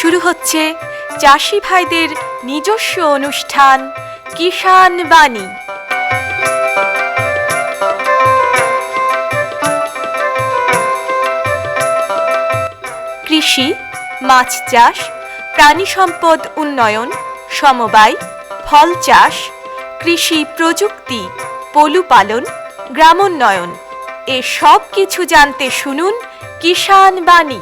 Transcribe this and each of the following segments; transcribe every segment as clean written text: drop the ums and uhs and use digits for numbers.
শুরু হচ্ছে চাষি ভাইদের নিজস্ব অনুষ্ঠান কিষাণ বাণী। কৃষি, মাছ চাষ, প্রাণী সম্পদ উন্নয়ন, সমবায়, ফল চাষ, কৃষি প্রযুক্তি, পলুপালন, গ্রামোন্নয়ন এ সব কিছু জানতে শুনুন কিষাণ বাণী।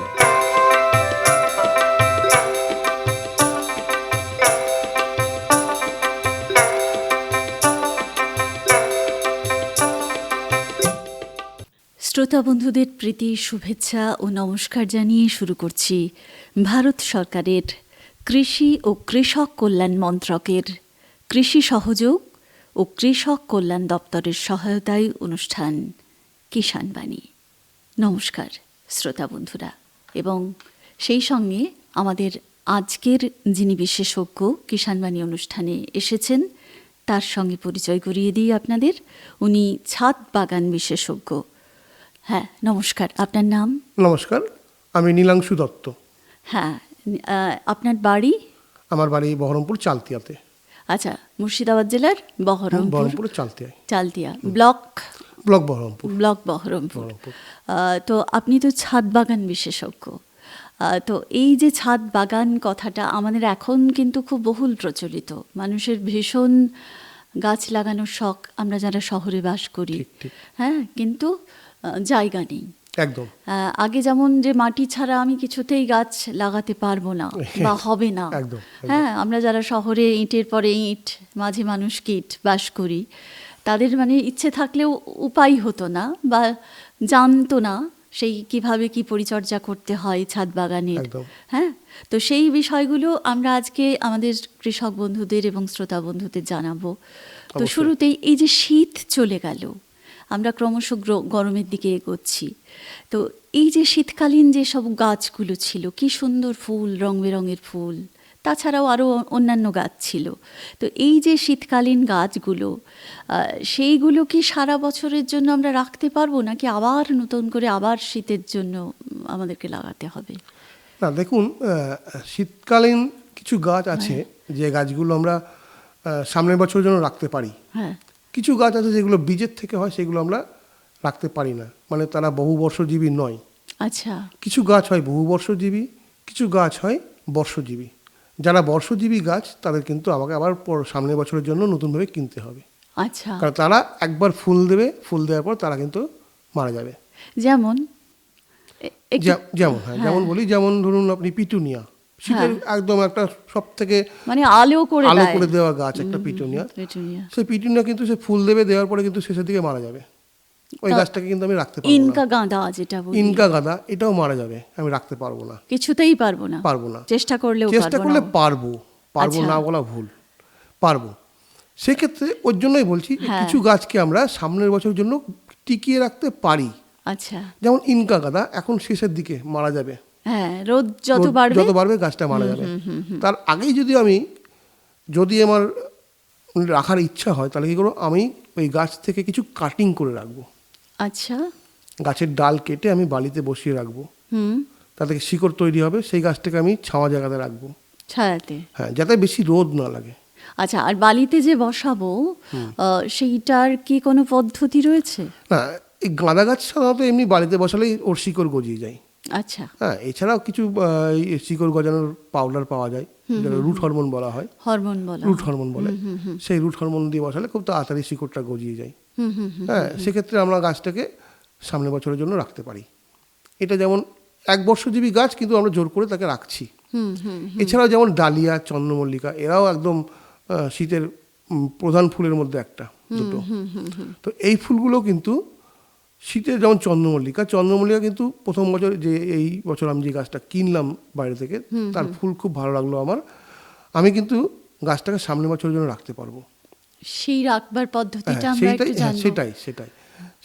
শ্রোতা বন্ধুদের প্রীতি, শুভেচ্ছা ও নমস্কার জানিয়ে শুরু করছি ভারত সরকারের কৃষি ও কৃষক কল্যাণ মন্ত্রকের কৃষি সহযোগ ও কৃষক কল্যাণ দপ্তরের সহায়তায় অনুষ্ঠান কিষাণ বাণী। নমস্কার শ্রোতা বন্ধুরা, এবং সেই সঙ্গে আমাদের আজকের যিনি বিশেষজ্ঞ কিষাণ বাণী অনুষ্ঠানে এসেছেন তার সঙ্গে পরিচয় করিয়ে দিই আপনাদের। উনি ছাদ বাগান বিশেষজ্ঞ। হ্যাঁ, নমস্কার, আপনার নাম? নমস্কার, আমি নীলাংশু দত্ত। হ্যাঁ, আপনার বাড়ি? আমার বাড়ি বহরমপুর চালতিয়াতে। আচ্ছা, মুর্শিদাবাদ জেলার বহরমপুর চালতিয়া ব্লক বহরমপুর। তো আপনি তো ছাদ বাগান বিশেষজ্ঞ। তো এই যে ছাদ বাগান কথাটা আমাদের এখন কিন্তু খুব বহুল প্রচলিত, মানুষের ভীষণ গাছ লাগানোর শখ, আমরা যারা শহরে বাস করি। হ্যাঁ, কিন্তু জায়গা নেই একদম। আগে যেমন যে মাটি ছাড়া আমি কিছুতেই গাছ লাগাতে পারবো না বা হবে না। হ্যাঁ, আমরা যারা শহরে ইটের পরে ইট, মাঝে মানুষ কীট বাস করি, তাদের মানে ইচ্ছে থাকলেও উপায় হতো না বা জানতো না সেই কিভাবে কি পরিচর্যা করতে হয় ছাদ বাগানের। হ্যাঁ, তো সেই বিষয়গুলো আমরা আজকে আমাদের কৃষক বন্ধুদের এবং শ্রোতা বন্ধুদের জানাবো। তো শুরুতেই এই যে শীত চলে গেল, আমরা ক্রমশ গরমের দিকে এগোচ্ছি, তো এই যে শীতকালীন যে সব গাছগুলো ছিল, কি সুন্দর ফুল, রং বেরঙের ফুল, তাছাড়াও আরও অন্যান্য গাছ ছিল। তো এই যে শীতকালীন গাছগুলো, সেইগুলো কি সারা বছরের জন্য আমরা রাখতে পারবো, নাকি আবার নতুন করে আবার শীতের জন্য আমাদেরকে লাগাতে হবে? না, দেখুন, শীতকালীন কিছু গাছ আছে যে গাছগুলো আমরা সামনের বছরের জন্য রাখতে পারি। হ্যাঁ, কিছু গাছ আছে যেগুলো বীজের থেকে হয়, সেগুলো আমরা রাখতে পারি না, মানে তারা বহু বর্ষজীবী নয়। আচ্ছা, কিছু গাছ হয় বহু বর্ষজীবী, কিছু গাছ হয় বর্ষজীবী। যারা বর্ষজীবী গাছ তাদের কিন্তু আমাকে আবার সামনের বছরের জন্য নতুনভাবে কিনতে হবে। আচ্ছা, কারণ তারা একবার ফুল দেবে, ফুল দেওয়ার পর তারা কিন্তু মারা যাবে। যেমন যেমন বলি, যেমন ধরুন আপনি পিটুনিয়া, শীতের একদম একটা সব থেকে মানে আলো করে দেওয়া গাছ একটা পিটুনিয়া। সেই পিটুনিয়া কিন্তু সে ফুল দেবে, দেওয়ার পরে কিন্তু শেষের দিকে মারা যাবে। ওই গাছটাকে কিন্তু আমি রাখতে পারবো না। ইনকা গাঁদা, যেটা বলি ইনকা গাঁদা, এটাও মারা যাবে, আমি রাখতে পারবো না, কিছুতেই পারবো না। চেষ্টা করলে পারবো না বলা ভুল, পারবো। সেক্ষেত্রে ওর জন্যই বলছি কিছু গাছকে আমরা সামনের বছরের জন্য টিকিয়ে রাখতে পারি। আচ্ছা, যেমন ইনকা গাঁদা এখন শেষের দিকে মারা যাবে। হ্যাঁ, রোদ যত বাড়বে গাছটা মারা যাবে। তার আগেই যদি আমার রাখার ইচ্ছা হয়, তাহলে কি করবো, আমি ওই গাছ থেকে কিছু কাটিং করে রাখবো। আচ্ছা, গাছের ডাল কেটে আমি বালিতে বসিয়ে রাখবো, তা থেকে শিকড় তৈরি হবে। সেই গাছটাকে আমি ছাওয়া জায়গাতে রাখবো, ছায়াতে। হ্যাঁ, যাতে বেশি রোদ না লাগে। আচ্ছা, আর বালিতে যে বসাবো সেইটার কি কোনো পদ্ধতি রয়েছে? না, এই গাঁদা গাছ সাধারণত এমনি বালিতে বসালেই ওর শিকড় গজিয়ে যায়। আচ্ছা, হ্যাঁ, এছাড়াও কিছু শিকড় গজানোর পাউডার পাওয়া যায়, রুট হরমোন বলা হয়, রুট হরমোন বলে। সেই রুট হরমোন দিয়ে বসালে খুব তাড়াতাড়ি শিকড়টা গজিয়ে যায়। হ্যাঁ, সেক্ষেত্রে আমরা গাছটাকে সামনের বছরের জন্য রাখতে পারি। এটা যেমন এক বর্ষজীবী গাছ, কিন্তু আমরা জোর করে তাকে রাখছি। এছাড়াও যেমন ডালিয়া, চন্দ্রমল্লিকা, এরাও একদম শীতের প্রধান ফুলের মধ্যে একটা দুটো। তো এই ফুলগুলো কিন্তু শীতের, যেমন চন্দ্রমল্লিকা কিন্তু প্রথম বছর এই বছর আমি যে গাছটা কিনলাম বাইরে থেকে, তার ফুল খুব ভালো লাগলো আমার। আমি কিন্তু গাছটাকে সামনের বছরের জন্য রাখতে পারবো। সেই রাখবার পদ্ধতিটা আমরা একটু জানবো।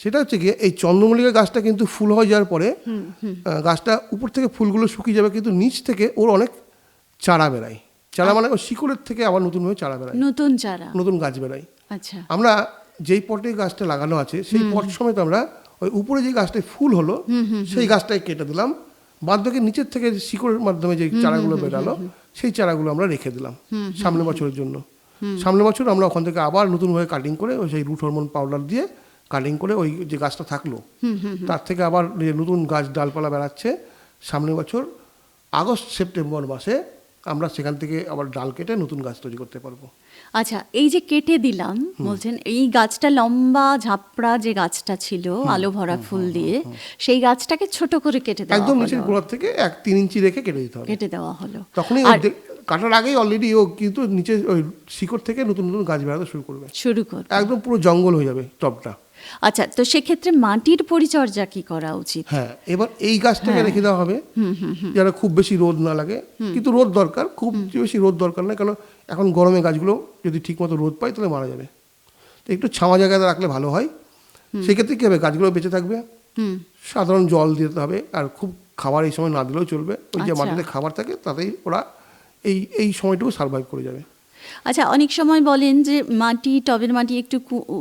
সেটা হচ্ছে গিয়ে, এই চন্দ্রমল্লিকা গাছটা কিন্তু ফুল হয়ে যাওয়ার পরে গাছটা উপর থেকে ফুলগুলো শুকিয়ে যাবে, কিন্তু নিচ থেকে ওর অনেক চারা বেরায়। চারা মানে ওই শিকড়ের থেকে আবার নতুনভাবে চারা বেরায়, নতুন গাছ বেরায়। আচ্ছা, আমরা যেই পটে গাছটা লাগানো আছে সেই পট সমেত আমরা ওই উপরে যে গাছটায় ফুল হলো সেই গাছটাই কেটে দিলাম, বাদ বাকি নিচের থেকে শিকড়ের মাধ্যমে যে চারাগুলো বেরালো সেই চারাগুলো আমরা রেখে দিলাম সামনের বছরের জন্য। সামনের বছর আমরা ওখান থেকে আবার নতুনভাবে কাটিং করে ওই সেই রুট হরমোন পাউডার দিয়ে কাটিং করে ওই যে গাছটা থাকলো তার থেকে আবার যে নতুন গাছ ডালপালা বেড়াচ্ছে, সামনের বছর আগস্ট সেপ্টেম্বর মাসে আমরা সেখান থেকে আবার ডাল কেটে নতুন গাছ তৈরি করতে পারবো। আচ্ছা, এই যে কেটে দিলাম বলছেন, এই গাছটা লম্বা ঝাপড়া যে গাছটা ছিল আলো ভরা ফুল দিয়ে, সেই গাছটাকে ছোট করে কেটে দেওয়া একদম হলো। নিচের গোড়ার থেকে 3 ইঞ্চি রেখে কেটে দিতে হবে। কেটে দেওয়া হলো। তখনই কাটার আগেই অলরেডি ও কিন্তু নিচে ওই শিকড় থেকে নতুন নতুন গাছ বেড়াতে শুরু করবে। একদম পুরো জঙ্গল হয়ে যাবে টবটা। আচ্ছা, তো সেক্ষেত্রে মাটির পরিচর্যা কি করা উচিত? হ্যাঁ, এবার এই গাছটাকে রেখে দেওয়া হবে যারা খুব বেশি রোদ না লাগে, কিন্তু রোদ দরকার, খুব বেশি রোদ দরকার নয়, কারণ এখন গরমে গাছগুলো যদি ঠিকমতো রোদ পায় তাহলে মারা যাবে। তো একটু ছাওয়া জায়গাতে রাখলে ভালো হয়। সেক্ষেত্রে কী হবে, গাছগুলো বেঁচে থাকবে। সাধারণ জল দিতে হবে, আর খুব খাবার এই সময় না দিলেও চলবে। ওই যে মাটিতে খাবার থাকে তাতেই ওরা এই সময়টুকু সার্ভাইভ করে যাবে। আচ্ছা, অনেক সময় বলেন যে টবের মাটি একটু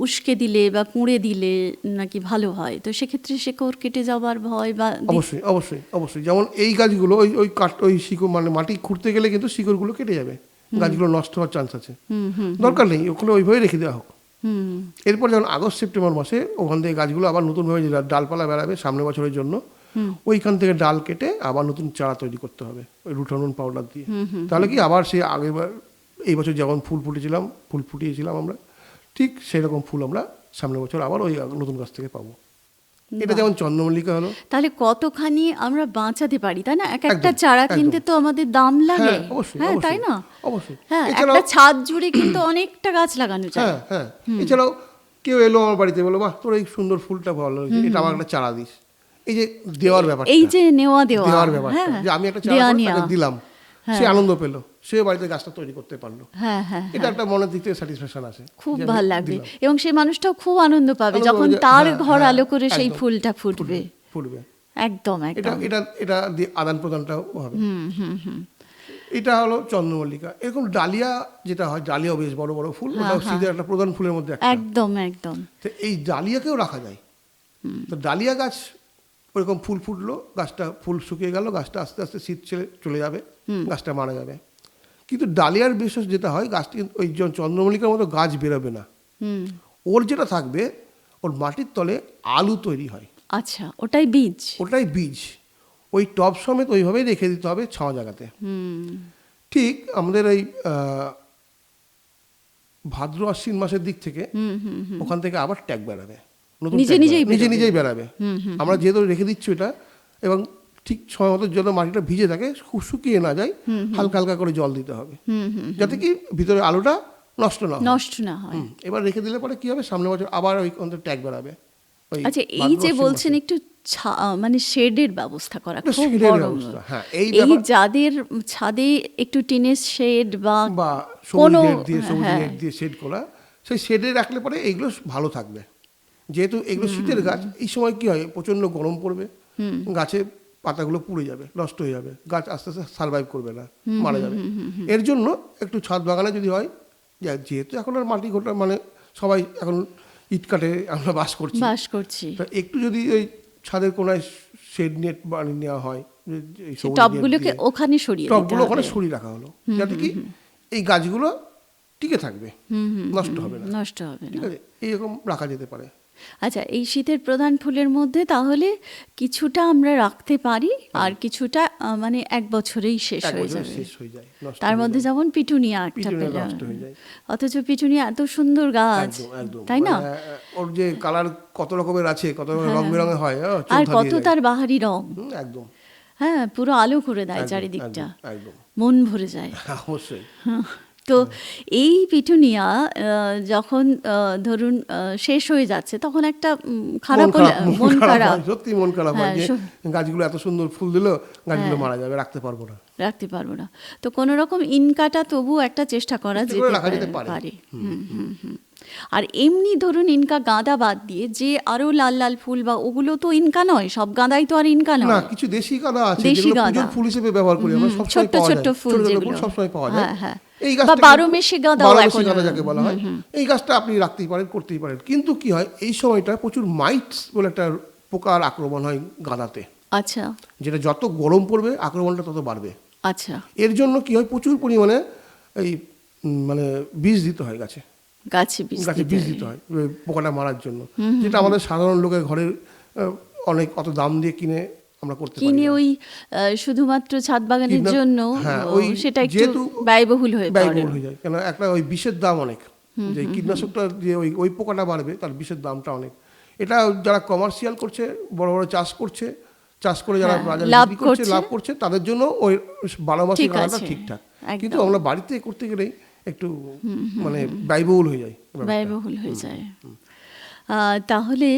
উস্কে দিলে বা কুঁড়ে দিলে নাকি ভালো হয়, তো সেক্ষেত্রে শিকড় কেটে যাওয়ার ভয় বা? অবশ্যই অবশ্যই অবশ্যই। যেমন এই গাছগুলো ওই শিকড় মানে মাটি খুঁড়তে গেলে কিন্তু শিকড়গুলো কেটে যাবে, গাছগুলো নষ্ট হওয়ার চান্স আছে। দরকার নেই, ওগুলো ওইভাবে রেখে দেওয়া হোক। এরপর যখন আগস্ট সেপ্টেম্বর মাসে ওখান থেকে গাছগুলো আবার নতুনভাবে ডালপালা বেড়াবে সামনের বছরের জন্য, ওইখান থেকে ডাল কেটে আবার নতুন চারা তৈরি করতে হবে ওই রুট হরমোন পাউডার দিয়ে। তাহলে কি আবার সে আগেরবার এই বছর যেমন ফুল ফুটিয়েছিলাম আমরা, ঠিক সেই রকম ফুল আমরা সামনের বছর আবার ওই নতুন গাছ থেকে পাবো। এটা যেমন চন্দ্রমল্লিকা হলো। তাহলে কতখানি আমরা বাঁচাতে পারি, তাই না? একটা চারা কিনতে তো আমাদের দাম লাগে, হ্যাঁ তাই না? অবশ্যই। হ্যাঁ, একটা ছাদ জুড়ে কিন্তু অনেকটা গাছ লাগানো যায়। হ্যাঁ হ্যাঁ। এছাড়াও কেউ এলো আমার বাড়িতে, বলো বাহ তোর এই সুন্দর ফুলটা ভালো লাগছে, এটা আমার একটা চারা দিস। এই যে দেওয়ার ব্যাপারটা, এই যে দেওয়ার ব্যাপারটা, যে আমি একটা চারা তাকে দিলাম, সে আনন্দ পেলো, সে বাড়িতে গাছটা তৈরি করতে পারলো। হ্যাঁ হ্যাঁ, এটা একটা মনের দিক থেকে স্যাটিসফ্যাকশন আছে, খুব ভালো লাগবে। এবং সেই মানুষটাও খুব আনন্দ পাবে যখন তার ঘর আলো করে সেই ফুলটা ফুটবে। একদম একদম। এটা আদান প্রদানটাও হবে। এটা হলো চন্দ্রমল্লিকা। এরকম ডালিয়া যেটা হয়, ডালিয়াও বেশ বড় বড় ফুল, ওটাও শীতের একটা প্রধান ফুলের মধ্যে একটা। একদম একদম। তো এই ডালিয়াকেও রাখা যায়। তো ডালিয়া গাছ ওরকম ফুল ফুটলো, গাছটা ফুল শুকিয়ে গেল, গাছটা আস্তে আস্তে শীত চলে যাবে, গাছটা মারা যাবে। কিন্তু ডালিয়ার বিশেষ যেটা হয়, গাছটি ওই চন্দ্রমল্লিকার মতো গাছ বেরোবে না। ওর যেটা থাকবে, ওর মাটির তলে আলু তৈরি হয়। আচ্ছা, ওটাই বীজ। ওই টব সমেত ওইভাবেই রেখে দিতে হবে ছাওয়া জায়গাতে। ঠিক আমাদের এই ভাদ্র আশ্বিন মাসের দিক থেকে ওখান থেকে আবার ট্যাগ বেরাবে, নিজেই বেরাবে। আমরা যেহেতু রেখে দিচ্ছি এটা, এবং ঠিক সময় মতো যত মাটিটা ভিজে থাকে, খুব শুকিয়ে না যায়, হালকা হালকা করে জল দিতে হবে, যাতে কি ভিতরে আলুটা নষ্ট না হয়। এবার রেখে দিলে পরে কি হবে, সামনের বছর আবার ওই ট্যাগ বেরাবে। আচ্ছা, এই যে বলছেন একটু মানে শেডের ব্যবস্থা করা, এই যাদের ছাদে একটু টিনের শেড বা কোনো নেট দিয়ে শেড করা, সেই শেডে রাখলে পরে এইগুলো ভালো থাকবে। যেহেতু এগুলো শীতের গাছ, এই সময় কি হয়, প্রচন্ড গরম পড়বে, গাছে পাতাগুলো পুড়ে যাবে, নষ্ট হয়ে যাবে, গাছ আস্তে আস্তে সার্ভাইভ করবে না, মারা যাবে। এর জন্য একটু ছাদ বাগানে যদি হয়, যেহেতু এখন আর মাটি ঘোটা মানে সবাই এখন ইট কাটে আমরা বাস করছি, একটু যদি ওই ছাদের কোনায় শেড নেট বানিয়ে নেওয়া হয়, টবগুলোকে ওখানে সরিয়ে রাখা হলো, যাতে কি এই গাছগুলো টিকে থাকবে, নষ্ট হবে না। ঠিক আছে, এইরকম রাখা যেতে পারে। আচ্ছা, এই শীতের প্রধান ফুলের মধ্যে তাহলে কিছুটা আমরা রাখতে পারি, আর কিছুটা মানে এক বছরেই শেষ হয়ে যাবে। তার মধ্যে যেমন পিটুনিয়া একটা পেলাম, অথচ পিটুনিয়া এত সুন্দর গাছ, তাই না? ওর যে কালার কত রকমের আছে, কত রং বেরঙের হয়, আর কত তার বাহারি রং, একদম। হ্যাঁ, পুরো আলো করে দেয় চারিদিকটা, মন ভরে যায়। অবশ্যই। তো এই পিটুনিয়া যখন ধরুন শেষ হয়ে যাচ্ছে, তখন একটা মন খারাপ, সত্যি মন খারাপ হয় যে গাছগুলো এত সুন্দর ফুল দিল, গাছগুলো মারা যাবে, রাখতে পারবো না। তো কোনো রকম ইনকাটা তবু একটা চেষ্টা করা যেতে পারে। আর এমনি ধরুন ইনকা গাঁদা বাদ দিয়ে যে আরো লাল লাল ফুল, বা ওগুলো তো ইনকা নয়, সব গাঁদাই তো আর ইনকা নয়। না, কিছু দেশি গাঁদা আছে যেগুলো পূজোর ফুল হিসেবে ব্যবহার করি আমরা, সবসময় পাওয়া যায়, ছোট ফুল যেগুলো সবসময় পাওয়া যায়। এই গাছটা 12 মেশে গাঁদা যাকে বলা হয়, এই গাছটা আপনি রাখতেই পারেন, করতেই পারেন। কিন্তু কি হয়, এই সময়টা প্রচুর মাইটস বলে একটা পোকার আক্রমণ হয় গাঁদাতে। আচ্ছা যেটা যত গরম পড়বে আক্রমণটা তত বাড়বে। আচ্ছা, এর জন্য কি হয়, প্রচুর পরিমাণে এই মানে বীজ দিতে হয় গাছে গাছে বীজ দিতে হয় ওই পোকাটা মারার জন্য, যেটা আমাদের সাধারণ লোকের ঘরের অনেক অত দাম দিয়ে কিনে আমরা করতে পারি কিনে না। ওই শুধুমাত্র ছাদ বাগানের জন্য হ্যাঁ, ওই সেটা একটু যেহেতু ব্যয়বহুল হয়ে পড়ে। ব্যয়বহুল হয়ে যায়, কেন একটা ওই বিষের দাম অনেক, যে কীটনাশকটা যে ওই পোকাটা বাড়বে তার বিষের দামটা অনেক। এটা যারা কমার্শিয়াল করছে, বড় বড় চাষ করছে, চাষ করে যারা বাজারে লাভ বিক্রি করছে, লাভ করছে, তাদের জন্য ওই 12 মাসের ঠিক কাটাটা আছে, ঠিকঠাক। একদম। কিন্তু আমরা বাড়িতে করতে গেলেই একটু মানে ব্যয়বহুল হয়ে যায় ব্যাপারটা। ব্যয়বহুল হয়ে যায়। তাহলে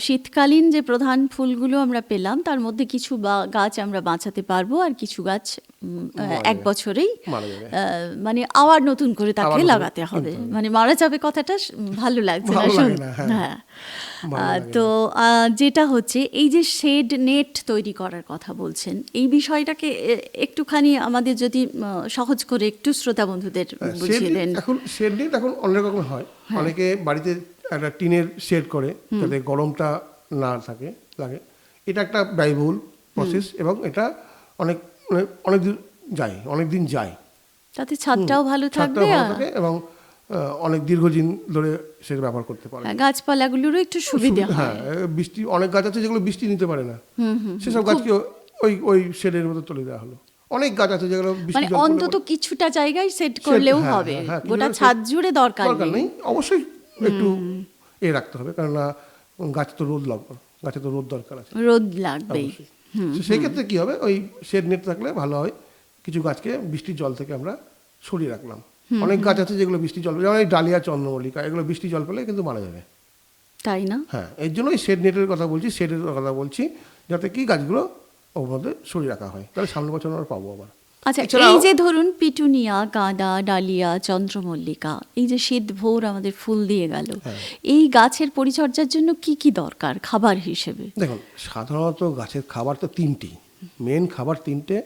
শীতকালীন যে প্রধান ফুলগুলো আমরা পেলাম তার মধ্যে কিছু গাছ আমরা বাঁচাতে পারবো, আর কিছু গাছ এক বছরেই মারা যাবে। মানে আবার নতুন করে তাকে লাগাতে হবে। মানে মারা যাবে কথাটা ভালো লাগছে না, হ্যাঁ। তো যেটা হচ্ছে এই যে শেড নেট তৈরি করার কথা বলছেন, এই বিষয়টাকে একটুখানি আমাদের যদি সহজ করে একটু শ্রোতা বন্ধুদের বুঝিয়ে দেন। এখন শেড নেট এখন অনেক রকম হয়, অনেকে বাড়িতে একটা টিনের শেড করে যাতে গরমটা না লাগে। এটা একটা ব্যয়বহুল প্রসেস এবং এটা অনেক দিন যায়, তাতে ছাদটাও ভালো থাকবে এবং অনেক দীর্ঘদিন ধরে সেটা ব্যবহার করতে পারে। গাছপালাগুলোরও একটু সুবিধা হয়। হ্যাঁ, বৃষ্টি অনেক গাছ আছে যেগুলো বৃষ্টি নিতে পারে না, সেসব গাছকে ওই শেডের মধ্যে তুলে দেওয়া হলো। অনেক গাছ আছে যেগুলো মানে অন্তত কিছুটা জায়গায় সেট করলেও হবে, গোটা ছাদ জুড়ে দরকার নেই। অবশ্যই একটু রাখতে হবে, কারণ গাছে তো রোদ দরকার আছে, রোদ লাগবেই। সেই ক্ষেত্রে কি হবে, ওই শেড নেট থাকলে ভালো হয়। কিছু গাছকে বৃষ্টির জল থেকে আমরা সরিয়ে রাখলাম। অনেক গাছ আছে যেগুলো বৃষ্টি জল, যেমন এই ডালিয়া, চন্দ্রমল্লিকা, এগুলো বৃষ্টি জল পেলে কিন্তু মারা যাবে, তাই না? হ্যাঁ, এর জন্য শেড নেটের কথা বলছি, যাতে কি গাছগুলো ওর মধ্যে সরিয়ে রাখা হয়, তাহলে সামনের বছর আমরা পাবো আবার। আচ্ছা, এই যে ধরুন পিটুনিয়া, গাঁদা, ডালিয়া, চন্দ্রমল্লিকা, এই যে শীত ভোর আমাদের ফুল দিয়ে গেল, এই গাছের পরিচর্যার জন্য কি কি দরকার খাবার হিসেবে? দেখুন, সাধারণত গাছের খাবার তো তিনটি, মেন খাবার তিনটে: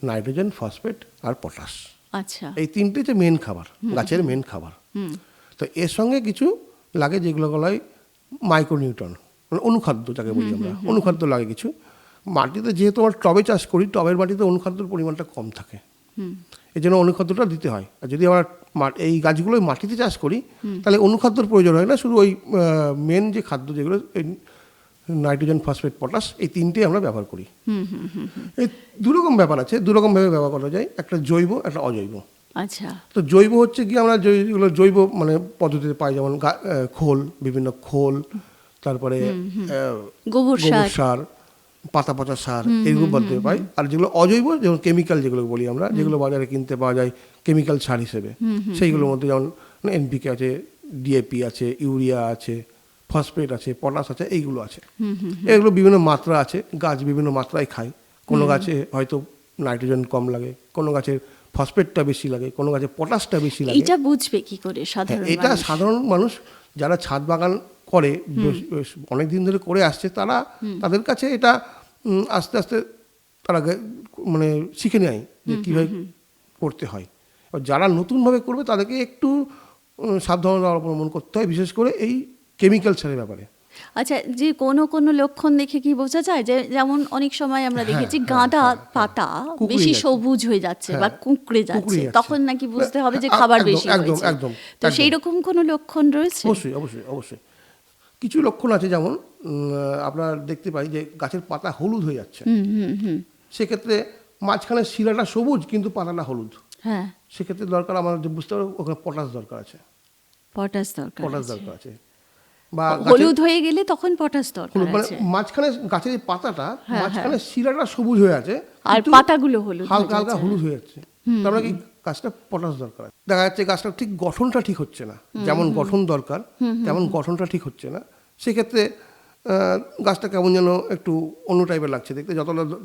নাইট্রোজেন, ফসফেট আর পটাশ। আচ্ছা, এই তিনটে যে মেন খাবার, গাছের মেন খাবার। তো এর সঙ্গে কিছু লাগে যেগুলো বলা হয় মাইক্রোনিউট্রন, মানে অনুখাদ্য যাকে বলি আমরা, অনুখাদ্য লাগে কিছু। মাটিতে যেহেতু আমরা টবে চাষ করি, টবের মাটিতে অনুখাদ্যর পরিমাণটা কম থাকে, এই জন্য অনুখাদ্যটা দিতে হয়। আর যদি আমরা এই গাছগুলো মাটিতে চাষ করি তাহলে অনুখাদ্যর প্রয়োজন হয় না, শুধু ওই মেন যে খাদ্য যেগুলো নাইট্রোজেন, ফসফেট, পটাশ, এই তিনটে আমরা ব্যবহার করি। এই দুরকম ব্যাপার আছে, দুরকমভাবে ব্যবহার করা যায়, একটা জৈব, একটা অজৈব। আচ্ছা, তো জৈব হচ্ছে কি আমরা যেগুলো জৈব মানে পদ্ধতিতে পাই, যেমন খোল, বিভিন্ন খোল, তারপরে গোবর সার, পাতা পচা সার, এইগুলো পদ্ধতি পাই। আর যেগুলো অজৈব, যেমন কেমিক্যাল যেগুলো বলি আমরা, যেগুলো বাজারে কিনতে পাওয়া যায় কেমিক্যাল সার হিসেবে, সেইগুলোর মধ্যে যেমন এনপিকে আছে, ডিএপি আছে, ইউরিয়া আছে, ফসফেট আছে, পটাশ আছে, এইগুলো আছে। এগুলো বিভিন্ন মাত্রা আছে, গাছ বিভিন্ন মাত্রায় খায়। কোনো গাছে হয়তো নাইট্রোজেন কম লাগে, কোনো গাছের ফসফেটটা বেশি লাগে, কোনো গাছে পটাশটা বেশি লাগে। এটা বুঝবে কি করে সাধারণ মানুষ? এটা সাধারণ মানুষ যারা ছাদ বাগান করে, অনেক দিন ধরে করে আসছে, তাদের কাছে এটা আস্তে আস্তে তারা মানে শিখে নেয় যে কীভাবে করতে হয়। যারা নতুনভাবে করবে তাদেরকে একটু সাবধানতা অবলম্বন করতে হয়, বিশেষ করে এই কেমিক্যাল সারের ব্যাপারে। আচ্ছা, যে কোনো লক্ষণ দেখে কি বোঝা যায়? যে যেমন অনেক সময় আমরা দেখেছি গাঁদা পাতা বেশি সবুজ হয়ে যাচ্ছে বা কুঁকড়ে যাচ্ছে, তখন নাকি বুঝতে হবে যে খাবার বেশি হয়েছে। একদম। তো সেই রকম কোনো লক্ষণ রয়েছে? অবশ্যই কিছু লক্ষণ আছে, যেমন আপনার দেখতে পাই যে গাছের পাতা হলুদ হয়ে যাচ্ছে, সেক্ষেত্রে মাঝখানে শিরাটা সবুজ কিন্তু পাতাটা হলুদ, হ্যাঁ, সেক্ষেত্রে দরকার আমার বুঝতে হবে ওখানে পটাশ দরকার আছে। বা হলুদ হয়ে গেলে তখন পটাশ দরকার আছে। মাঝখানে গাছের পাতাটা মাঝখানে শিরাটা সবুজ হয়ে আছে আর পাতাগুলো হলুদ, হালকা হলুদ হয়ে যাচ্ছে, তার মানে কি গাছটা পটাশ দরকার। দেখা যাচ্ছে গাছটা ঠিক গঠনটা ঠিক হচ্ছে না, যেমন গঠন দরকার তেমন গঠনটা ঠিক হচ্ছে না, সেক্ষেত্রে গাছটা কেমন যেন একটু অন্য টাইপের লাগছে দেখতে,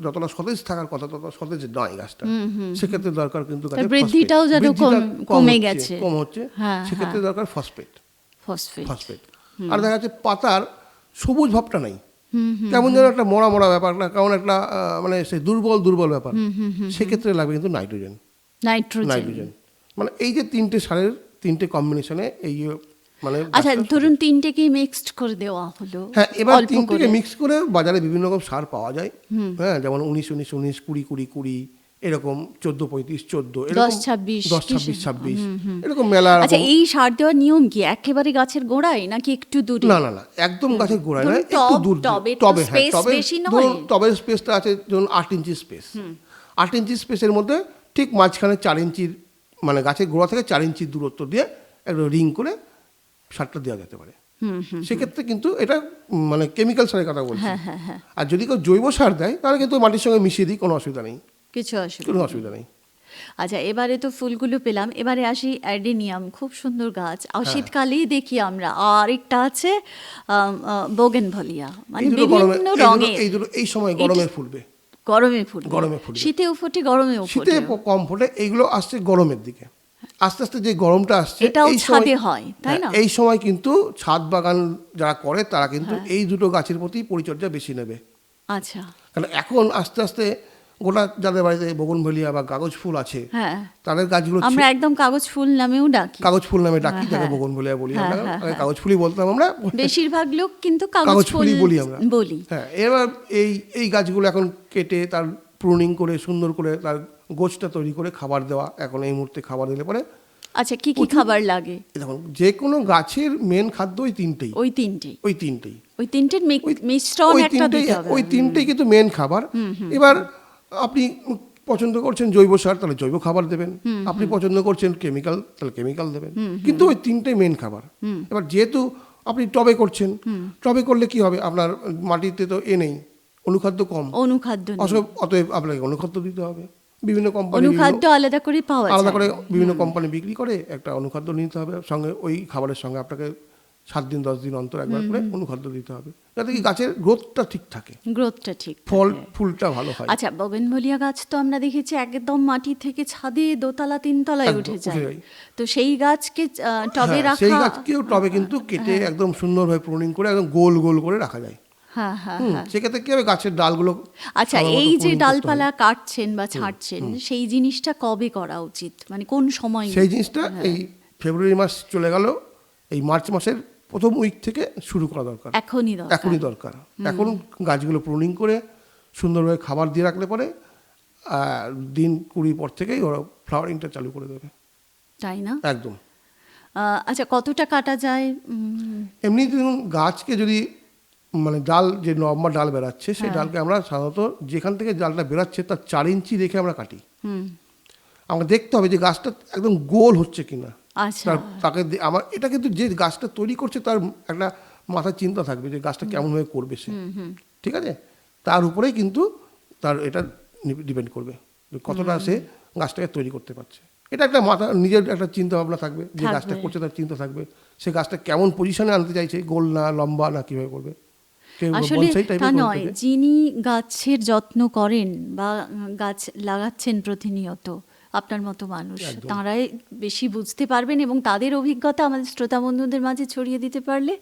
যতটা সতেজ থাকার কথা ততটা সতেজ নয় গাছটা। সেক্ষেত্রে দরকার কিন্তু বৃদ্ধিটাও যেন কমে গেছে, কম হচ্ছে, সেক্ষেত্রে দরকার ফসফেট। আর দেখা যাচ্ছে পাতার সবুজ ভাবটা নাই, কেমন যেন একটা মরা ব্যাপার, না কেমন একটা মানে সেই দুর্বল ব্যাপার, সেক্ষেত্রে লাগবে কিন্তু নাইট্রোজেন। মানে এই যে তিনটে সারের তিনটে কম্বিনেশনে এই মানে আচ্ছা ধরুন তিনটেকে মিক্সড করে দেওয়া হলো, হ্যাঁ, এবার অল্প তিনটেকে করে। মিক্স করে বাজারে বিভিন্ন রকম সার পাওয়া যায়। হ্যাঁ, যেমন 19-19-19, 20-20-20, এরকম 14-35-14, এরকম 10-26, 10-26-26, এরকম মেলা আচ্ছা রকম। এই সার দেওয়ার নিয়ম কি একেবারে গাছের গোড়ায় নাকি একটু দূরে? না না না, একদম গাছের গোড়ায় ধরুন নয়, একটু টব, দূর দিয়ে। টবে তো টবে, হ্যাঁ, space টবে বেশি নয়। ধরুন টবের স্পেসটা আছে ধরুন 8 ইঞ্চি স্পেস। 8 ইঞ্চি স্পেসের মধ্যে ঠিক মাঝখানে 4 ইঞ্চির, মানে গাছের গোড়া থেকে 4 ইঞ্চির দূরত্ব দিয়ে একটা রিং করে সারটা দেওয়া যেতে পারে। সেক্ষেত্রে কিন্তু এটা মানে কেমিক্যাল সারের কথা বলছি। আর যদি কেউ জৈব সার দেয় তাহলে কিন্তু মাটির সঙ্গে মিশিয়ে দিই, কোনো অসুবিধা নেই, কিছু অসুবিধা কোনো অসুবিধা নেই। আচ্ছা এবারে তো ফুলগুলো পেলাম, এবারে আসি অ্যাডেনিয়াম, খুব সুন্দর গাছ। আর শীতকালেই দেখি আমরা আরেকটা আছে বোগেনভলিয়া, মানে এই দুটো গরমে, বিভিন্ন রঙের। এই দুটো এই সময় গরমে ফুলবে। গরমে ফুল, গরমে ফুলবে। শীতেও ফোটে, গরমেও শীতে ফোটে। কম ফোটে, এইগুলো আসছে গরমের দিকে। আস্তে আস্তে যে গরমটা আসছে, এটাও এই ছাদে সময়, হয়, তাই না? হ্যাঁ, এই সময় কিন্তু ছাদ বাগান যারা করে তারা কিন্তু এই দুটো গাছের প্রতি পরিচর্যা বেশি নেবে। আচ্ছা, কারণ এখন আস্তে আস্তে গোটা যাদের বাড়িতে বোগনভেলিয়া বা কাগজ ফুল আছে, হ্যাঁ তাদের গাছগুলো আমরা একদম কাগজ ফুল নামেও ডাকি। কাগজ ফুল নামে ডাকি, যাকে বোগনভেলিয়া বলি আমরা। আগে কাগজ ফুলই বলতাম আমরা, বেশিরভাগ লোক কিন্তু কাগজ কাগজ ফুল ফুলই বলি আমরা। বলি। হ্যাঁ, এবার এই গাছগুলো এখন কেটে তার প্রুনিং করে সুন্দর করে তার গোছটা তৈরি করে খাবার দেওয়া, এখন এই মুহূর্তে খাবার দিলে পরে। আচ্ছা কি কি খাবার লাগে? দেখুন, যে কোনো গাছের মেন খাদ্য ওই তিনটেই, ওই তিনটেই, ওই তিনটেই, ওই তিনটের মিশ্রণ একটা দিতে হবে। ওই তিনটেই কিন্তু মেন খাবার। এবার আপনি পছন্দ করছেন জৈব সার, তাহলে জৈব খাবার দেবেন। আপনি পছন্দ করছেন কেমিক্যাল, তাহলে কেমিক্যাল দেবেন। কিন্তু ওই তিনটেই মেন খাবার। এবার যেহেতু আপনি টবে করছেন, টবে করলে কি হবে, আপনার মাটিতে তো নেই, অনুখাদ্য কম, অনুখাদ্য নেই। অতএব আপনাকে অনুখাদ্য দিতে হবে। বিভিন্ন কোম্পানি অনুখাদ্য আলাদা করে পাওয়া যায়, আলাদা করে বিভিন্ন কোম্পানি বিক্রি করে, একটা অনুখাদ্য নিতে হবে সঙ্গে, ওই খাবারের সঙ্গে আপনাকে 7 দিন 10 দিন অন্তর একবার করে অনুখাদ্য দিতে হবে, যাতে কি গাছের গ্রোথটা ঠিক থাকে, গ্রোথটা ঠিক ফল থাকে। ফুলটা ভালো হয়। আচ্ছা বোগেনভেলিয়া গাছ তো আমরা দেখেছি একদম মাটি থেকে ছাদে দোতলা তিনতলায় একদম উঠে উঠে যায়। যায়। তো সেই গাছকে টবে হ্যাঁ, রাখা, সেই গাছকেও টবে কিন্তু কেটে একদম সুন্দরভাবে প্রুনিং করে একদম গোল গোল করে রাখা যায়। হ্যাঁ হ্যাঁ। সেক্ষেত্রে কি হবে, গাছের ডালগুলো। আচ্ছা ভালো মতো এই যে pruning করতে ডালপালা হবে। কাটছেন বা ছাড়ছেন, সেই জিনিসটা কবে করা উচিত, মানে কোন সময়? সেই জিনিসটা এই ফেব্রুয়ারি মাস চলে গেল, এই মার্চ মাসের প্রথম উইক থেকে শুরু করা দরকার। এখনই দরকার। এখন গাছগুলো প্রুনিং করে সুন্দরভাবে খাবার দিয়ে রাখলে পরে দিন 20 পর থেকেই ওরা ফ্লাওয়ারিংটা চালু করে দেবে, তাই না? একদম। আচ্ছা কতটা কাটা যায়? এমনি ধরুন গাছকে যদি, মানে ডাল যে লম্বা ডাল বেরাচ্ছে, সেই ডালকে আমরা সাধারণত যেখান থেকে ডালটা বেরাচ্ছে তার 4 ইঞ্চি রেখে আমরা কাটি। আমরা দেখতে হবে যে গাছটা একদম গোল হচ্ছে কিনা। আচ্ছা, তাকে আমার এটা কিন্তু যে গাছটা তৈরি করছে তার একটা মাথার চিন্তা থাকবে যে গাছটা কেমনভাবে করবে সে, ঠিক আছে? তার উপরেই কিন্তু তার এটা ডিপেন্ড করবে যে কতটা সে গাছটাকে তৈরি করতে পারছে। এটা একটা মাথা নিজের একটা চিন্তা ভাবনা থাকবে, যে গাছটা করছে তার চিন্তা থাকবে, সে গাছটা কেমন পজিশনে আনতে চাইছে, গোল না লম্বা না কিভাবে করবে। আসলে তা নয়, যিনি গাছের যত্ন করেন বা গাছ লাগাচ্ছেন প্রতিনিয়ত, আপনার মতো মানুষ, তাঁরাই বেশি বুঝতে পারবেন এবং তাদের অভিজ্ঞতা আমাদের শ্রোতা বন্ধুদের মাঝে ছড়িয়ে দিতে পারলে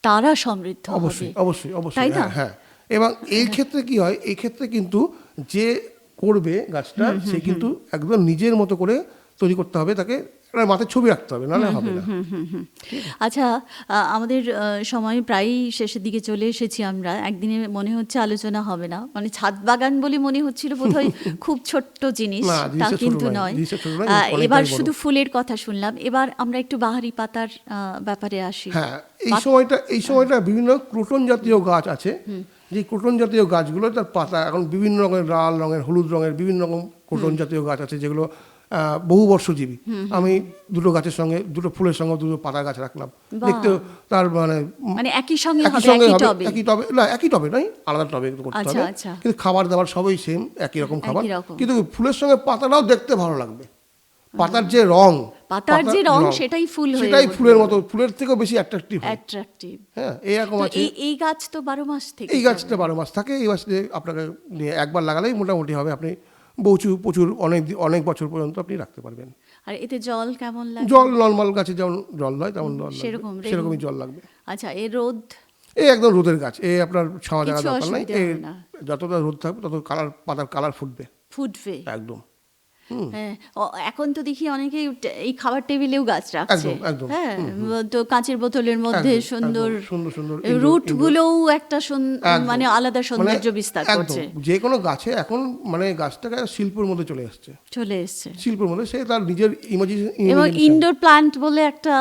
তারা সমৃদ্ধ হবে। অবশ্যই অবশ্যই অবশ্যই, তাই না? হ্যাঁ। এবং এই ক্ষেত্রে কি হয়, এই ক্ষেত্রে কিন্তু যে করবে গাছটা, সে কিন্তু একদম নিজের মতো করে তৈরি করতে হবে, তাকে মাথায় ছবি রাখতে হবে, নাহলে হবে না। আচ্ছা আমাদের সময় প্রায় শেষের দিকে চলে এসেছি আমরা। একদিনে মনে হচ্ছে আলোচনা হবে না, মানে ছাদ বাগান বলে মনে হচ্ছিল বোধহয় খুব ছোট্ট জিনিস, তা কিন্তু নয়। এবার শুধু ফুলের কথা শুনলাম, এবার আমরা একটু বাহারি পাতার ব্যাপারে আসি। হ্যাঁ, এই সময়টা বিভিন্ন ক্রোটন জাতীয় গাছ আছে, যে ক্রোটন জাতীয় গাছগুলো তার পাতা এখন বিভিন্ন রকমের, লাল রঙের, হলুদ রঙের, বিভিন্ন রকম ক্রোটন জাতীয় গাছ আছে যেগুলো বহু বর্ষজীবী। আমি দুটো গাছের সঙ্গে, দুটো ফুলের সঙ্গে দুটো পাতা গাছ রাখলাম, দেখতে তার মানে একই সঙ্গে একই টবে না, একই টবে নয়, আলাদা টবে করতে হবে, কিন্তু খাবার দাবার সবই সেম, একই রকম খাবার, কিন্তু ফুলের সঙ্গে পাতাটাও দেখতে ভালো লাগবে। পাতার যে রং, সেটাই ফুলের মতো, ফুলের থেকেও বেশি অ্যাট্রাকটিভ। হ্যাঁ, এরকম আছে। এই গাছ তো 12 মাস থেকে, এই গাছটা 12 মাস থাকে। এই গাছটা আপনাকে নিয়ে একবার লাগালেই মোটামুটি হবে, আপনি প্রচুর অনেক বছর পর্যন্ত আপনি রাখতে পারবেন। আর এতে জল কেমন লাগে? জল নরমাল গাছে যেমন জল হয় তেমন জল সেরকমই জল লাগবে। আচ্ছা, এর রোদ? একদম রোদের গাছ, আপনার ছাওয়া জায়গা দরকার নাই, যতটা রোদ থাকবে তত পাতার কালার ফুটবে একদম। হ্যাঁ, এখন তো দেখি অনেকেই এই খাবার টেবিলেও গাছ রাখছে। একদম, একদম। হ্যাঁ, তো কাঁচের বোতলের মধ্যে একদম, সুন্দর সুন্দর সুন্দর রুট গুলোও একটা একদম। মানে আলাদা সৌন্দর্য বিস্তার একদম করছে, যে কোনো গাছে এখন মানে গাছটাকে শিল্পের মধ্যে চলে আসছে, চলে এসছে। শিল্পের মধ্যে সে তার নিজের এবং ইনডোর প্লান্ট বলে একটা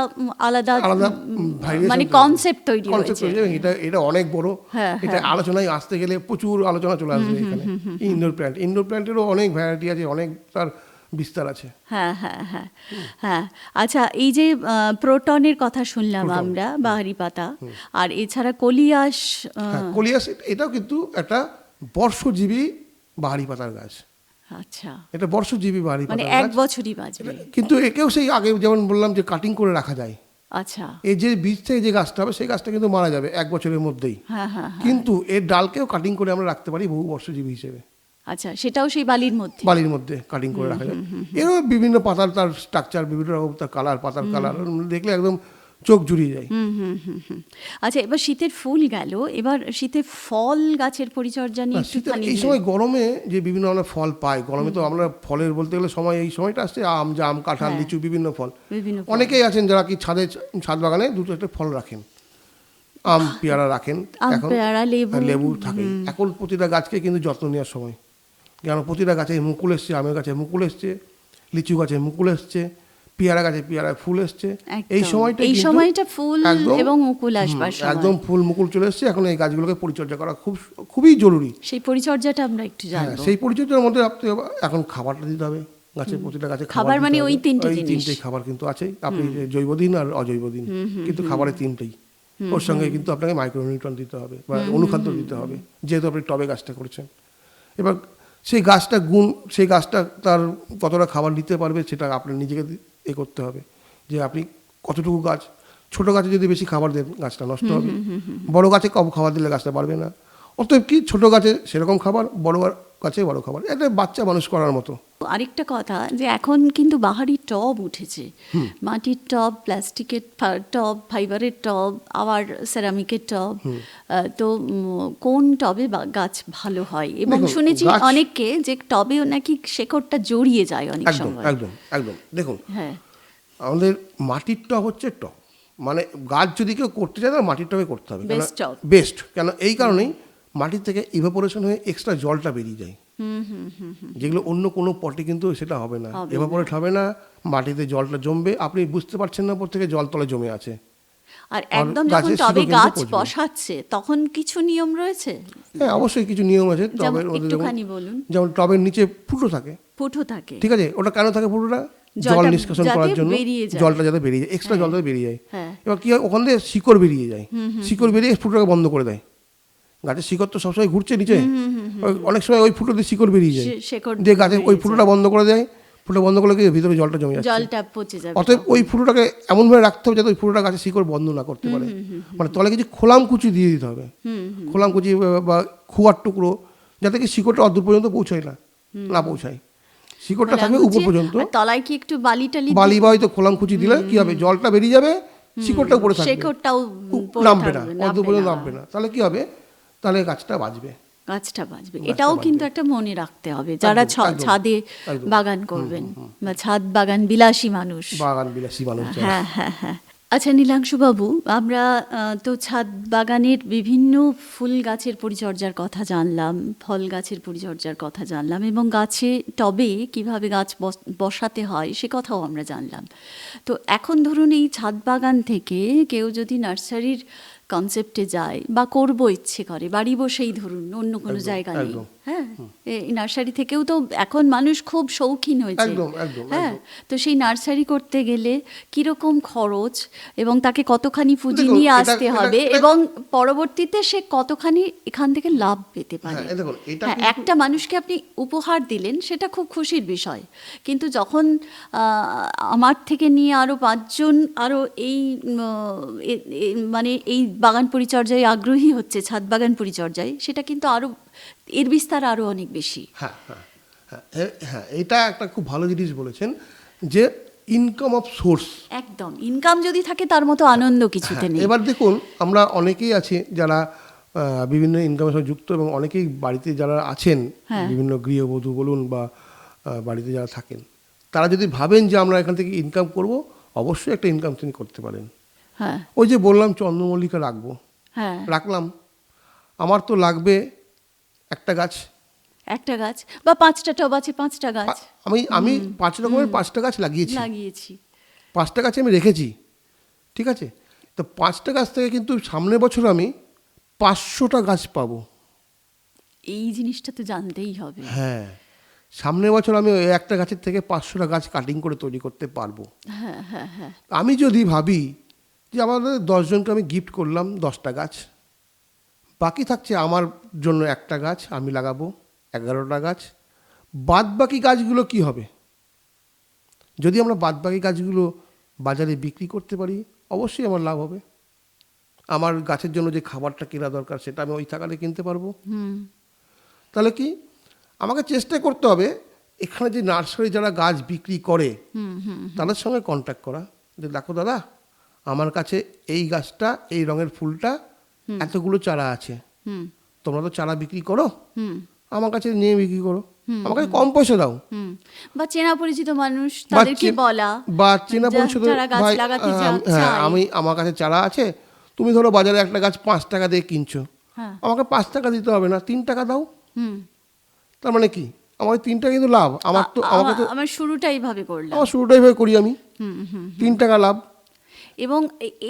আলাদা আলাদা মানে কনসেপ্ট তৈরি হয়েছে। এটা অনেক বড়, হ্যাঁ, এটা আলোচনায় আসতে গেলে প্রচুর আলোচনা চলে আসবে এখানে। ইনডোর প্ল্যান্টেরও অনেক ভ্যারাইটি আছে, অনেক তার বিস্তার আছে। হ্যাঁ হ্যাঁ হ্যাঁ হ্যাঁ। আচ্ছা, এই যে প্রোটনের কথা শুনলাম আমরা, বাহারি পাতা, আর এছাড়া কলিয়াস। কলিয়াস এটাও কিন্তু একটা বর্ষজীবী বাহারি পাতার গাছ। আচ্ছা, এটা বর্ষজীবী বাহারি মানে পাতার এক গাছ, বছরই বাঁচবে। কিন্তু একেও সেই আগে যেমন বললাম যে কাটিং করে রাখা যায়। আচ্ছা, এই যে বীজ থেকে যে গাছটা হবে সেই গাছটা কিন্তু মারা যাবে 1 বছরের মধ্যেই। হ্যাঁ হ্যাঁ। কিন্তু এর ডালকেও কাটিং করে আমরা রাখতে পারি বহু বর্ষজীবী হিসেবে। আচ্ছা, সেটাও সেই বালির মধ্যে কাটিং করে রাখা যায়। এরও বিভিন্ন পাতার তার স্ট্রাকচার, বিভিন্ন রকম তার কালার, পাতার কালার দেখলে একদম চোখ জুড়িয়ে যায়। আচ্ছা, এবার শীতের ফুল গেল, এবার শীতে ফল গাছের পরিচর্যা নিয়ে একটুখানি। এই সময় গরমে যে বিভিন্ন আমরা ফল পাই, গরমে তো আমরা ফলের বলতে গেলে সময় এই সময়টা আসছে আম, জাম, কাঁঠাল, লিচু, বিভিন্ন ফল। অনেকেই আছেন যারা কি ছাদ বাগানে 2-4টা ফল রাখেন, আম, পেয়ারা রাখেন, এখন লেবু থাকে। এখন প্রতিটা গাছকে কিন্তু যত্ন নেওয়ার সময়, কেন প্রতিটা গাছে মুকুল এসছে, আমের গাছে মুকুল এসছে, লিচু গাছে মুকুল এসছে, পেয়ারা গাছে পেয়ারায় ফুল এসছে। এই সময়টা ফুল এবং মুকুল আসবার সময়, একদম ফুল মুকুল চলে এসছে। এখন এই গাছগুলোকে পরিচর্যা করা খুবই জরুরি। সেই পরিচর্যাটা আমরা একটু জানবো। সেই পরিচর্যার মধ্যে এখন খাবারটা দিতে হবে গাছের, প্রতিটা গাছে খাবার, মানে ওই তিনটেই খাবার কিন্তু আছেই। আপনি জৈবদিন আর অজৈবদিন, কিন্তু খাবারের তিনটেই। ওর সঙ্গে কিন্তু আপনাকে মাইক্রোনিউট্রন দিতে হবে বা অনুখাদ্য দিতে হবে, যেহেতু আপনি টবে গাছটা করছেন। এবার সেই গাছটা তার কতটা খাবার নিতে পারবে সেটা আপনার নিজেকে করতে হবে, যে আপনি কতটুকু গাছ। ছোট গাছে যদি বেশি খাবার দেন গাছটা নষ্ট হবে, বড় গাছে কম খাবার দিলে গাছটা বাড়বে না। অতএব কি ছোট গাছে সেরকম খাবার, বড় গাছে বড় খাবার, এটা বাচ্চা মানুষ করার মতো। আরেকটা কথা, যে এখন কিন্তু বাহারি টব উঠেছে, মাটির টব, প্লাস্টিকের টব, ফাইবারের টব, আবার সেরামিকের টব। তো কোন টবে গাছ ভালো হয়? এবং শুনেছি অনেককে যে টবেও নাকি শেকড়টা জড়িয়ে যায় অনেক সময়। একদম একদম। দেখুন, হ্যাঁ, আমাদের মাটির টব হচ্ছে টব, মানে গাছ যদি কেউ করতে চায় তাহলে মাটির টবে করতে হবে, বেস্ট। কেন এই কারণেই মাটির থেকে ইভাপোরেশন হয়ে এক্সট্রা জলটা বেরিয়ে যায়, যেগুলো অন্য কোনো পটে কিন্তু সেটা হবে না, ইভাপোরেট হবে না, মাটিতে জলটা জমবে, আপনি বুঝতে পারছেন না উপর থেকে জল তলে জমে আছে। আর একদম যখন টবে গাছ বসাচ্ছে তখন কিছু নিয়ম রয়েছে? হ্যাঁ, অবশ্যই কিছু নিয়ম আছে টবের মধ্যে। যেমন টবের নিচে ফুটো থাকে, ঠিক আছে, ওটা কেন থাকে? ফুটোটা জল নিষ্কাশন করার জন্য, জলটা যাতে বেরিয়ে যায়, এক্সট্রা জল যাতে বেরিয়ে যায়। এবার কি হয়, ওখান থেকে শিকড় বেরিয়ে যায়, শিকড় বেরিয়ে ফুটোটাকে বন্ধ করে দেয়। গাছের শিকড় তো সবসময় ঘুরছে নিচে, অনেক সময় ওই ফুটো দিয়ে শিকড় বেরিয়ে যায়, যে গাছে ওই ফুটোটা বন্ধ করে দেয়। ফুটো বন্ধ করলে কি ভিতরে জলটা জমে যাচ্ছে, জলটা পচে যাবে। অতএব ওই ফুটোটাকে এমনভাবে রাখতে হবে যাতে ওই ফুটোটা গাছের শিকড় বন্ধ না করতে পারে। মানে তলে কিছু খোলামকুচি দিয়ে দিতে হবে, খোলামকুচি বা খুয়ার টুকরো, যাতে কি শিকড়টা অদূর পর্যন্ত পৌঁছায় না পৌঁছায়, শিকড়টা থাকবে উপর পর্যন্ত। তলায় কি একটু বালি বা হয়তো খোলামকুচি দিলে কি হবে, জলটা বেরিয়ে যাবে, শিকড়টা উপরে থাকবে, শিকড়টাও নামবে না, অদূর পর্যন্ত নামবে না। তাহলে কি হবে, তাহলে গাছটা বাঁচবে। এটাও কিন্তু একটা মনে রাখতে হবে যারা ছাদে বাগান করবেন বা ছাদ বাগান বিলাসী মানুষ। হ্যাঁ হ্যাঁ হ্যাঁ। আচ্ছা নীলাংশু বাবু, আমরা তো ছাদ বাগানের বিভিন্ন ফুল গাছের পরিচর্যার কথা জানলাম, ফল গাছের পরিচর্যার কথা জানলাম, এবং গাছে টবে কিভাবে গাছ বসাতে হয় সে কথাও আমরা জানলাম। তো এখন ধরুন এই ছাদ বাগান থেকে কেউ যদি নার্সারির কনসেপ্টে যায় বা করবো ইচ্ছে করে, বাড়ি বসেই ধরুন, অন্য কোনো জায়গা নেই, হ্যাঁ, এই নার্সারি থেকেও তো এখন মানুষ খুব শৌখিন হয়েছে, হ্যাঁ, তো সেই নার্সারি করতে গেলে কিরকম খরচ এবং তাকে কতখানি পুঁজি নিয়ে আসতে হবে এবং পরবর্তীতে সে কতখানি এখান থেকে লাভ পেতে পারে? হ্যাঁ, একটা মানুষকে আপনি উপহার দিলেন, সেটা খুব খুশির বিষয়, কিন্তু যখন আমার থেকে নিয়ে আরও 5 জন আরও এই মানে এই বাগান পরিচর্যায় আগ্রহী হচ্ছে, ছাদ বাগান পরিচর্যায়, সেটা কিন্তু আরো এর বিস্তার আরো অনেক বেশি। হ্যাঁ হ্যাঁ হ্যাঁ, এটা একটা খুব ভালো জিনিস বলেছেন, যে ইনকাম অফ সোর্স। একদম, ইনকাম যদি থাকে তার মতো আনন্দ কিছুতে নেই। এবার দেখুন, আমরা অনেকেই আছি যারা বিভিন্ন ইনকামের সঙ্গে যুক্ত, এবং অনেকেই বাড়িতে যারা আছেন, বিভিন্ন গৃহবধূ বলুন বা বাড়িতে যারা থাকেন, তারা যদি ভাবেন যে আমরা এখান থেকে ইনকাম করব, অবশ্যই একটা ইনকাম তিনি করতে পারেন। হ্যাঁ ওই যে বললাম চন্দ্রমল্লিকা রাখবো, হ্যাঁ, রাখলাম, আমার তো লাগবে একটা গাছ, একটা গাছ বা 5টা টব আছে, 5টা গাছ আমি 5 রকমের 5টা গাছ লাগিয়েছি, 5টা গাছ আমি রেখেছি, ঠিক আছে। তো 5টা গাছ থেকে কিন্তু সামনের বছর আমি 500টা গাছ পাবো। এই জিনিসটা তো জানতেই হবে। হ্যাঁ, সামনের বছর আমি ওই একটা গাছের থেকে 500টা গাছ কাটিং করে তৈরি করতে পারবো। হ্যাঁ হ্যাঁ হ্যাঁ, আমি যদি ভাবি যে আমাদের 10 জনকে আমি গিফট করলাম 10টা গাছ, বাকি থাকছে আমার জন্য একটা গাছ, আমি লাগাবো 11টা গাছ, বাদ বাকি গাছগুলো কি হবে? যদি আমরা বাদ বাকি গাছগুলো বাজারে বিক্রি করতে পারি, অবশ্যই আমার লাভ হবে। আমার গাছের জন্য যে খাবারটা কেনা দরকার সেটা আমি ওই টাকাতে কিনতে পারবো। তাহলে কি আমাকে চেষ্টা করতে হবে এখানে যে নার্সারি যারা গাছ বিক্রি করে তাদের সঙ্গে কন্ট্যাক্ট করা, যে দেখো দাদা, আমার কাছে এই গাছটা, এই রঙের ফুলটা, এতগুলো চারা আছে, তোমরা তো চারা বিক্রি করো, আমার কাছে নিয়ে বিক্রি করো, আমাকে কম পয়সা দাও। বা চেনা পরিচিত মানুষ তাদেরকে বলা, বা চেনা পরিচিত ভাই, হ্যাঁ আমি, আমার কাছে চারা আছে, তুমি ধরো বাজারে একটা গাছ 5 টাকা দিয়ে কিনছো, আমাকে 5 টাকা দিতে হবে না, 3 টাকা দাও। তার মানে কি আমার 3 টাকা কিন্তু লাভ। আমার তো আমার শুরুটা এইভাবে করলাম, আমার শুরুটা এইভাবে করি আমি, 3 টাকা লাভ। এবং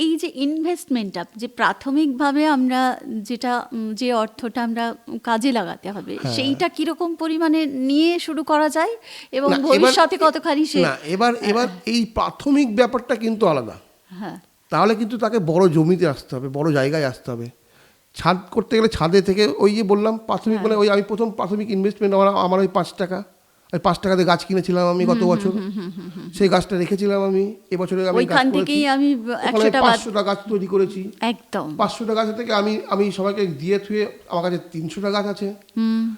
এই যে ইনভেস্টমেন্টটা, যে প্রাথমিকভাবে আমরা যেটা, যে অর্থটা আমরা কাজে লাগাতে হবে, সেইটা কিরকম পরিমাণে নিয়ে শুরু করা যায় এবং ভবিষ্যতে কতখানি সে না, এবার এই প্রাথমিক ব্যাপারটা কিন্তু আলাদা। হ্যাঁ, তাহলে কিন্তু তাকে বড় জমিতে আসতে হবে, বড় জায়গায় আসতে হবে। ছাদ করতে গেলে ছাদে থেকে ওই যে বললাম প্রাথমিক, মানে ওই আমি প্রথম প্রাথমিক ইনভেস্টমেন্ট আমার ওই 5 টাকা, ওই 5 টাকাতে গাছ কিনেছিলাম আমি গত বছর, সেই গাছটা রেখেছিলাম আমি। এবছরে আমি ওইখান থেকেই আমি 500টা গাছ তৈরি করেছি। একদম 500টা গাছ থেকে আমি সবাইকে দিয়ে থুয়ে আমার কাছে 300টা গাছ আছে,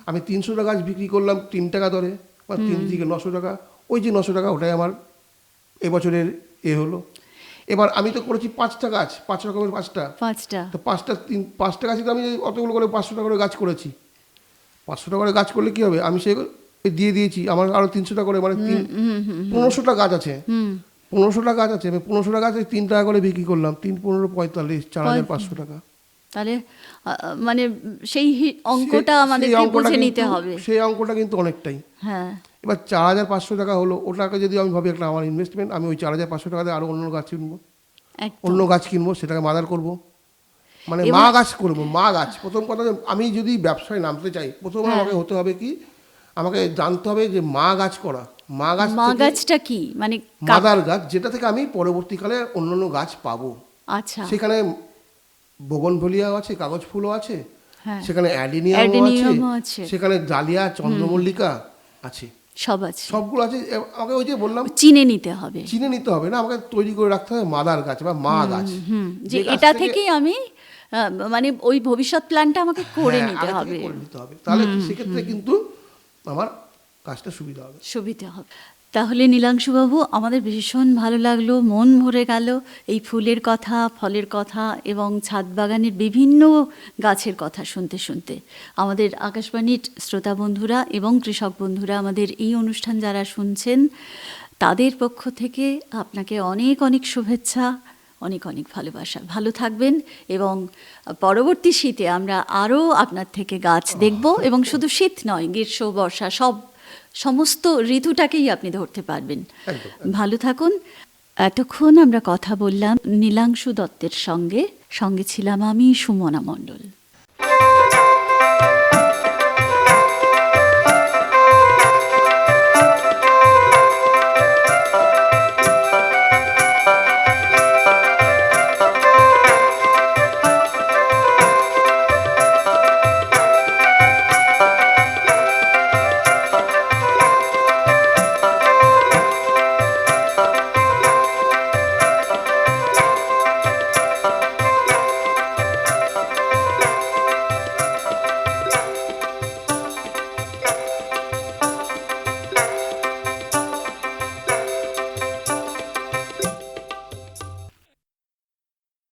আমি 300টা গাছ বিক্রি করলাম 3 টাকা দরে, বা 3 থেকে 900 টাকা, ওই যে 900 টাকা ওটাই আমার এবছরের হলো। এবার আমি তো করেছি 5টা গাছ, 5 রকমের 5টা, তো 5টা গাছে তো আমি অতগুলো করে 500 টাকা করে গাছ করেছি। 500 টাকা করে গাছ করলে কি হবে, আমি সে দিয়ে দিয়েছি, আমার আরো 300 করে, মানে 1500টা গাছ আছে, 1500টা গাছ আছে, আমি 1500টা গাছে 3 টাকা করে বিক্রি করলাম, 3 15 45, 4500 টাকা। তাহলে মানে সেই অঙ্কটা আমাদেরকে বুঝে নিতে হবে, সেই অঙ্কটা কিন্তু অনেকটাই। হ্যাঁ, এবার 4500 টাকা হলো, ওটাকে যদি আমি ভাবি একটা আমার ইনভেস্টমেন্ট, আমি ওই 4500 টাকাতে আরো অন্য গাছ কিনবো, সেটাকে মাদার করব, মানে মা গাছ করবো, মা গাছ। প্রথম কথা, আমি যদি ব্যবসায় নামতে চাই, প্রথমে আমাকে হতে হবে কি, আমাকে জানতে হবে যে মা গাছ করা, মা গাছটা কি, মানে মাদার গাছ, যেটা থেকে আমি পরবর্তীকালে অন্যান্য গাছ পাবো। আচ্ছা, সেখানে বোগনভেলিয়া আছে, কাগজ ফুলও আছে, সেখানে অ্যাডিনিয়াম আছে, সেখানে ডালিয়া, চন্দ্রমল্লিকা আছে, সব আছে, সবগুলো আছে। আমাকে ওই যে বললাম চিনে নিতে হবে না, আমাকে তৈরি করে রাখতে হবে মাদার গাছ বা মা গাছ, যে এটা থেকেই আমি মানে ওই ভবিষ্যৎ প্ল্যানটা আমাকে করে নিতে হবে। তাহলে সেক্ষেত্রে কিন্তু আমার কাজটা সুবিধা হবে। তাহলে নীলাংশুবাবু, আমাদের ভীষণ ভালো লাগলো, মন ভরে গেল এই ফুলের কথা, ফলের কথা এবং ছাদ বাগানের বিভিন্ন গাছের কথা শুনতে শুনতে। আমাদের আকাশবাণীর শ্রোতা বন্ধুরা এবং কৃষক বন্ধুরা, আমাদের এই অনুষ্ঠান যারা শুনছেন, তাদের পক্ষ থেকে আপনাকে অনেক অনেক শুভেচ্ছা, অনেক অনেক ভালোবাসা। ভালো থাকবেন, এবং পরবর্তী শীতে আমরা আরও আপনার থেকে গাছ দেখব, এবং শুধু শীত নয়, গ্রীষ্ম, বর্ষা, সমস্ত ঋতুটাকেই আপনি ধরতে পারবেন। ভালো থাকুন। এতক্ষণ আমরা কথা বললাম নীলাংশু দত্তের সঙ্গে ছিলাম আমি, সুমনা মণ্ডল।